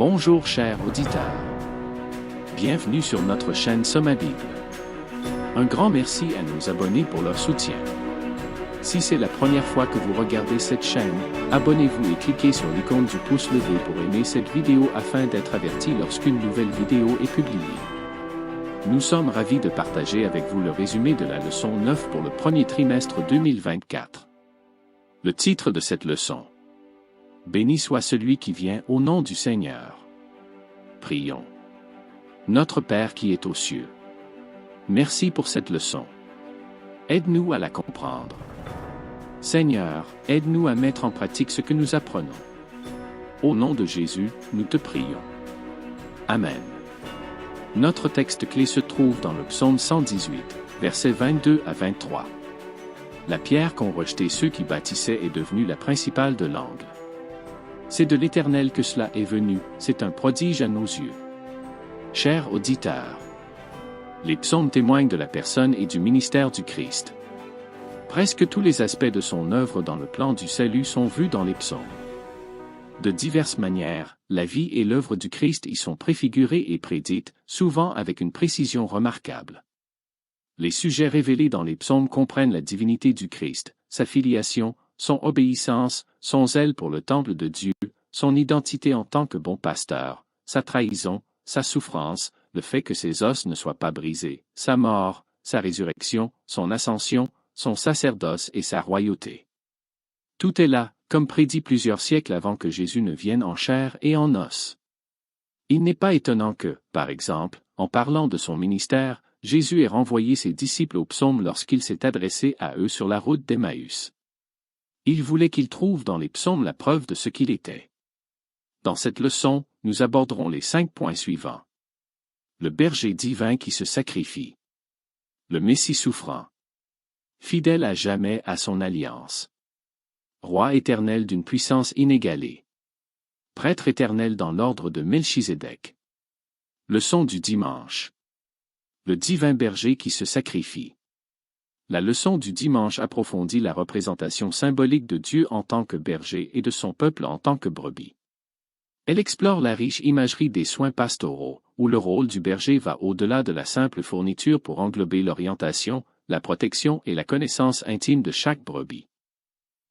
Bonjour chers auditeurs. Bienvenue sur notre chaîne Soma Bible. Un grand merci à nos abonnés pour leur soutien. Si c'est la première fois que vous regardez cette chaîne, abonnez-vous et cliquez sur l'icône du pouce levé pour aimer cette vidéo afin d'être averti lorsqu'une nouvelle vidéo est publiée. Nous sommes ravis de partager avec vous le résumé de la leçon 9 pour le premier trimestre 2024. Le titre de cette leçon: Béni soit celui qui vient au nom du Seigneur. Prions. Notre Père qui est aux cieux, merci pour cette leçon. Aide-nous à la comprendre. Seigneur, aide-nous à mettre en pratique ce que nous apprenons. Au nom de Jésus, nous te prions. Amen. Notre texte clé se trouve dans le psaume 118, versets 22 à 23. La pierre qu'ont rejetée ceux qui bâtissaient est devenue la principale de l'angle. C'est de l'Éternel que cela est venu, c'est un prodige à nos yeux. Chers auditeurs, les psaumes témoignent de la personne et du ministère du Christ. Presque tous les aspects de son œuvre dans le plan du salut sont vus dans les psaumes. De diverses manières, la vie et l'œuvre du Christ y sont préfigurées et prédites, souvent avec une précision remarquable. Les sujets révélés dans les psaumes comprennent la divinité du Christ, sa filiation, son obéissance, son zèle pour le temple de Dieu, son identité en tant que bon pasteur, sa trahison, sa souffrance, le fait que ses os ne soient pas brisés, sa mort, sa résurrection, son ascension, son sacerdoce et sa royauté. Tout est là, comme prédit plusieurs siècles avant que Jésus ne vienne en chair et en os. Il n'est pas étonnant que, par exemple, en parlant de son ministère, Jésus ait renvoyé ses disciples aux psaumes lorsqu'il s'est adressé à eux sur la route d'Emmaüs. Il voulait qu'ils trouvent dans les psaumes la preuve de ce qu'il était. Dans cette leçon, nous aborderons les 5 points suivants. Le berger divin qui se sacrifie. Le Messie souffrant. Fidèle à jamais à son alliance. Roi éternel d'une puissance inégalée. Prêtre éternel dans l'ordre de Melchizedek. Leçon du dimanche. Le divin berger qui se sacrifie. La leçon du dimanche approfondit la représentation symbolique de Dieu en tant que berger et de son peuple en tant que brebis. Elle explore la riche imagerie des soins pastoraux, où le rôle du berger va au-delà de la simple fourniture pour englober l'orientation, la protection et la connaissance intime de chaque brebis.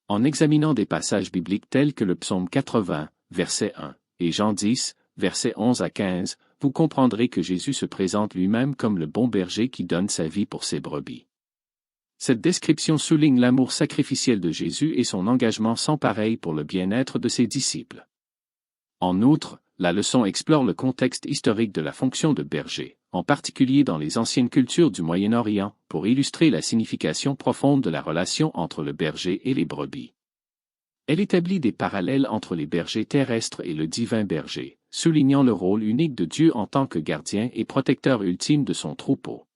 En examinant des passages bibliques tels que le psaume 80, verset 1, et Jean 10, versets 11 à 15, vous comprendrez que Jésus se présente lui-même comme le bon berger qui donne sa vie pour ses brebis. Cette description souligne l'amour sacrificiel de Jésus et son engagement sans pareil pour le bien-être de ses disciples. En outre, la leçon explore le contexte historique de la fonction de berger, en particulier dans les anciennes cultures du Moyen-Orient, pour illustrer la signification profonde de la relation entre le berger et les brebis. Elle établit des parallèles entre les bergers terrestres et le divin berger, soulignant le rôle unique de Dieu en tant que gardien et protecteur ultime de son troupeau.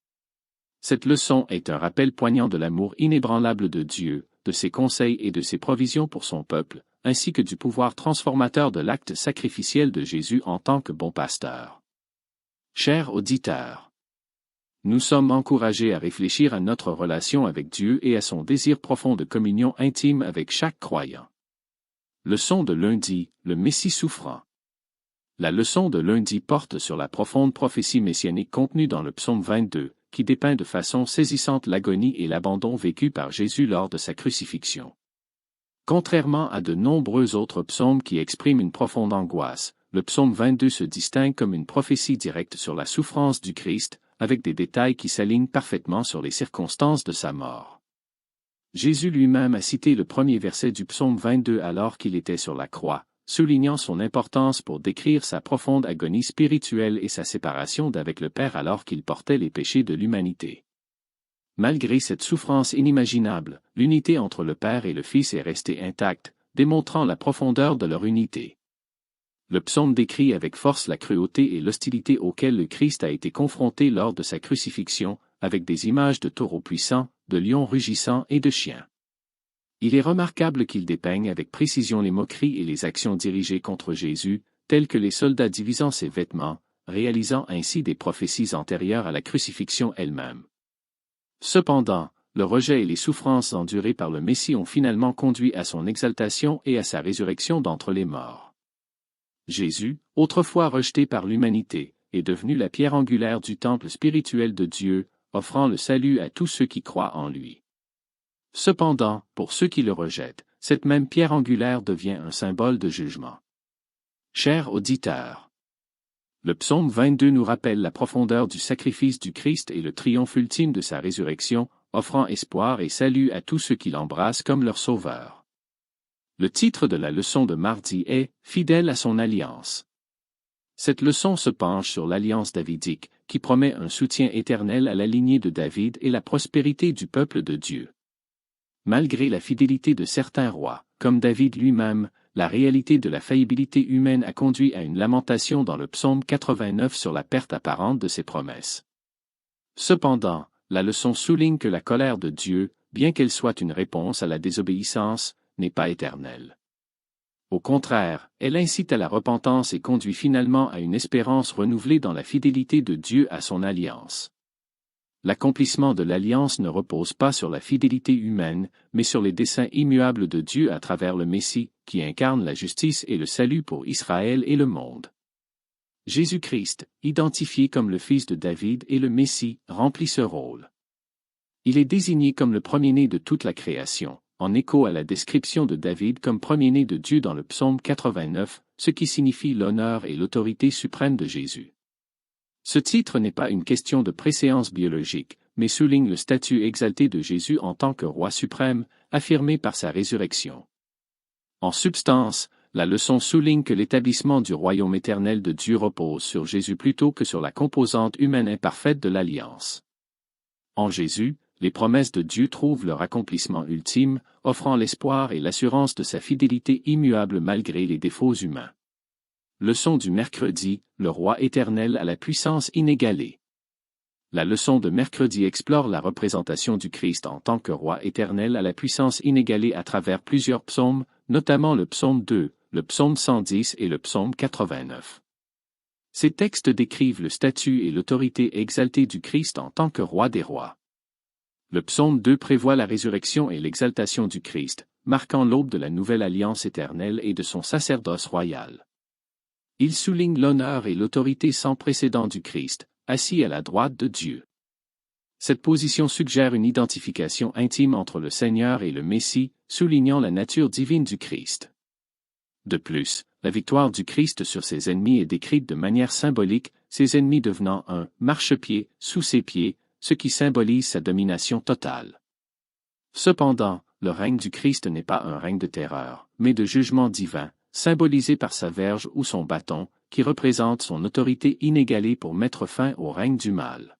Cette leçon est un rappel poignant de l'amour inébranlable de Dieu, de ses conseils et de ses provisions pour son peuple, ainsi que du pouvoir transformateur de l'acte sacrificiel de Jésus en tant que bon pasteur. Chers auditeurs, nous sommes encouragés à réfléchir à notre relation avec Dieu et à son désir profond de communion intime avec chaque croyant. Leçon de lundi, le Messie souffrant. La leçon de lundi porte sur la profonde prophétie messianique contenue dans le psaume 22, qui dépeint de façon saisissante l'agonie et l'abandon vécus par Jésus lors de sa crucifixion. Contrairement à de nombreux autres psaumes qui expriment une profonde angoisse, le psaume 22 se distingue comme une prophétie directe sur la souffrance du Christ, avec des détails qui s'alignent parfaitement sur les circonstances de sa mort. Jésus lui-même a cité le premier verset du psaume 22 alors qu'il était sur la croix, soulignant son importance pour décrire sa profonde agonie spirituelle et sa séparation d'avec le Père alors qu'il portait les péchés de l'humanité. Malgré cette souffrance inimaginable, l'unité entre le Père et le Fils est restée intacte, démontrant la profondeur de leur unité. Le psaume décrit avec force la cruauté et l'hostilité auxquelles le Christ a été confronté lors de sa crucifixion, avec des images de taureaux puissants, de lions rugissants et de chiens. Il est remarquable qu'il dépeigne avec précision les moqueries et les actions dirigées contre Jésus, telles que les soldats divisant ses vêtements, réalisant ainsi des prophéties antérieures à la crucifixion elle-même. Cependant, le rejet et les souffrances endurées par le Messie ont finalement conduit à son exaltation et à sa résurrection d'entre les morts. Jésus, autrefois rejeté par l'humanité, est devenu la pierre angulaire du temple spirituel de Dieu, offrant le salut à tous ceux qui croient en lui. Cependant, pour ceux qui le rejettent, cette même pierre angulaire devient un symbole de jugement. Chers auditeurs, le psaume 22 nous rappelle la profondeur du sacrifice du Christ et le triomphe ultime de sa résurrection, offrant espoir et salut à tous ceux qui l'embrassent comme leur sauveur. Le titre de la leçon de mardi est « Fidèle à son alliance ». Cette leçon se penche sur l'alliance davidique, qui promet un soutien éternel à la lignée de David et la prospérité du peuple de Dieu. Malgré la fidélité de certains rois, comme David lui-même, la réalité de la faillibilité humaine a conduit à une lamentation dans le psaume 89 sur la perte apparente de ses promesses. Cependant, la leçon souligne que la colère de Dieu, bien qu'elle soit une réponse à la désobéissance, n'est pas éternelle. Au contraire, elle incite à la repentance et conduit finalement à une espérance renouvelée dans la fidélité de Dieu à son alliance. L'accomplissement de l'alliance ne repose pas sur la fidélité humaine, mais sur les desseins immuables de Dieu à travers le Messie, qui incarne la justice et le salut pour Israël et le monde. Jésus-Christ, identifié comme le fils de David et le Messie, remplit ce rôle. Il est désigné comme le premier-né de toute la création, en écho à la description de David comme premier-né de Dieu dans le psaume 89, ce qui signifie l'honneur et l'autorité suprême de Jésus. Ce titre n'est pas une question de préséance biologique, mais souligne le statut exalté de Jésus en tant que roi suprême, affirmé par sa résurrection. En substance, la leçon souligne que l'établissement du royaume éternel de Dieu repose sur Jésus plutôt que sur la composante humaine imparfaite de l'alliance. En Jésus, les promesses de Dieu trouvent leur accomplissement ultime, offrant l'espoir et l'assurance de sa fidélité immuable malgré les défauts humains. Leçon du mercredi, le roi éternel à la puissance inégalée. La leçon de mercredi explore la représentation du Christ en tant que roi éternel à la puissance inégalée à travers plusieurs psaumes, notamment le psaume 2, le psaume 110 et le psaume 89. Ces textes décrivent le statut et l'autorité exaltée du Christ en tant que roi des rois. Le psaume 2 prévoit la résurrection et l'exaltation du Christ, marquant l'aube de la nouvelle alliance éternelle et de son sacerdoce royal. Il souligne l'honneur et l'autorité sans précédent du Christ, assis à la droite de Dieu. Cette position suggère une identification intime entre le Seigneur et le Messie, soulignant la nature divine du Christ. De plus, la victoire du Christ sur ses ennemis est décrite de manière symbolique, ses ennemis devenant un marchepied sous ses pieds, ce qui symbolise sa domination totale. Cependant, le règne du Christ n'est pas un règne de terreur, mais de jugement divin, symbolisé par sa verge ou son bâton, qui représente son autorité inégalée pour mettre fin au règne du mal.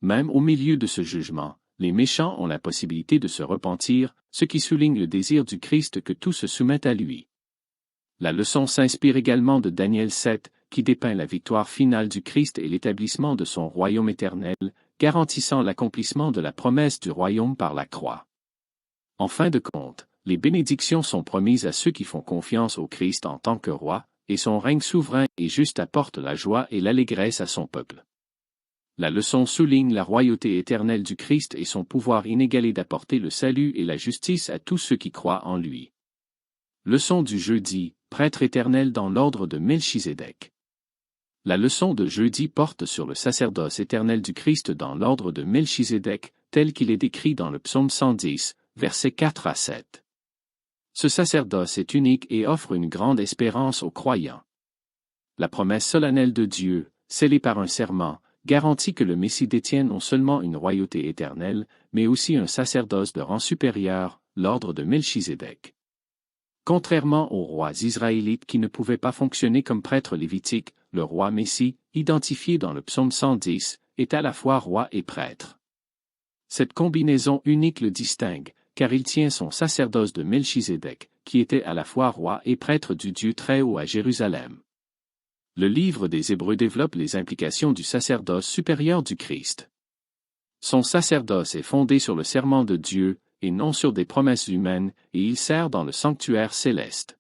Même au milieu de ce jugement, les méchants ont la possibilité de se repentir, ce qui souligne le désir du Christ que tout se soumette à lui. La leçon s'inspire également de Daniel 7, qui dépeint la victoire finale du Christ et l'établissement de son royaume éternel, garantissant l'accomplissement de la promesse du royaume par la croix. En fin de compte, les bénédictions sont promises à ceux qui font confiance au Christ en tant que roi, et son règne souverain et juste apporte la joie et l'allégresse à son peuple. La leçon souligne la royauté éternelle du Christ et son pouvoir inégalé d'apporter le salut et la justice à tous ceux qui croient en lui. Leçon du jeudi, prêtre éternel dans l'ordre de Melchizedek. La leçon de jeudi porte sur le sacerdoce éternel du Christ dans l'ordre de Melchizedek, tel qu'il est décrit dans le psaume 110, versets 4 à 7. Ce sacerdoce est unique et offre une grande espérance aux croyants. La promesse solennelle de Dieu, scellée par un serment, garantit que le Messie détient non seulement une royauté éternelle, mais aussi un sacerdoce de rang supérieur, l'ordre de Melchizedek. Contrairement aux rois israélites qui ne pouvaient pas fonctionner comme prêtres lévitiques, le roi Messie, identifié dans le psaume 110, est à la fois roi et prêtre. Cette combinaison unique le distingue, car il tient son sacerdoce de Melchizedek, qui était à la fois roi et prêtre du Dieu Très-Haut à Jérusalem. Le livre des Hébreux développe les implications du sacerdoce supérieur du Christ. Son sacerdoce est fondé sur le serment de Dieu, et non sur des promesses humaines, et il sert dans le sanctuaire céleste.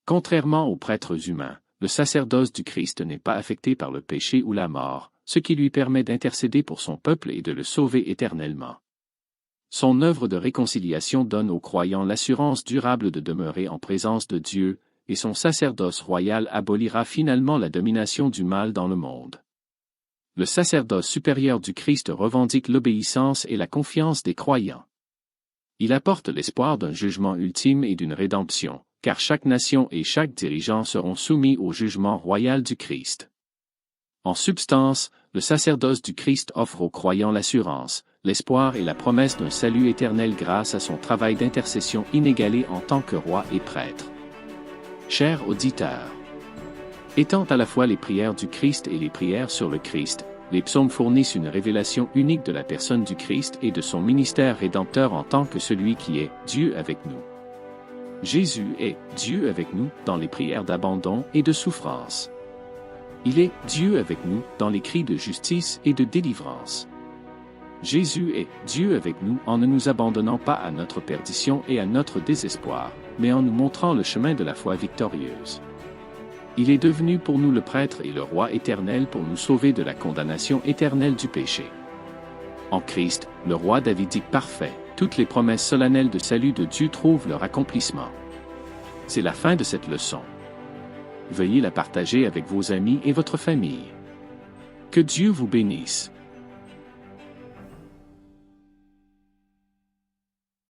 Contrairement aux prêtres humains, le sacerdoce du Christ n'est pas affecté par le péché ou la mort, ce qui lui permet d'intercéder pour son peuple et de le sauver éternellement. Son œuvre de réconciliation donne aux croyants l'assurance durable de demeurer en présence de Dieu, et son sacerdoce royal abolira finalement la domination du mal dans le monde. Le sacerdoce supérieur du Christ revendique l'obéissance et la confiance des croyants. Il apporte l'espoir d'un jugement ultime et d'une rédemption, car chaque nation et chaque dirigeant seront soumis au jugement royal du Christ. En substance, le sacerdoce du Christ offre aux croyants l'assurance, l'espoir et la promesse d'un salut éternel grâce à son travail d'intercession inégalé en tant que roi et prêtre. Chers auditeurs, étant à la fois les prières du Christ et les prières sur le Christ, les psaumes fournissent une révélation unique de la personne du Christ et de son ministère rédempteur en tant que celui qui est Dieu avec nous. Jésus est Dieu avec nous dans les prières d'abandon et de souffrance. Il est Dieu avec nous dans les cris de justice et de délivrance. Jésus est Dieu avec nous en ne nous abandonnant pas à notre perdition et à notre désespoir, mais en nous montrant le chemin de la foi victorieuse. Il est devenu pour nous le prêtre et le roi éternel pour nous sauver de la condamnation éternelle du péché. En Christ, le roi davidique parfait, toutes les promesses solennelles de salut de Dieu trouvent leur accomplissement. C'est la fin de cette leçon. Veuillez la partager avec vos amis et votre famille. Que Dieu vous bénisse.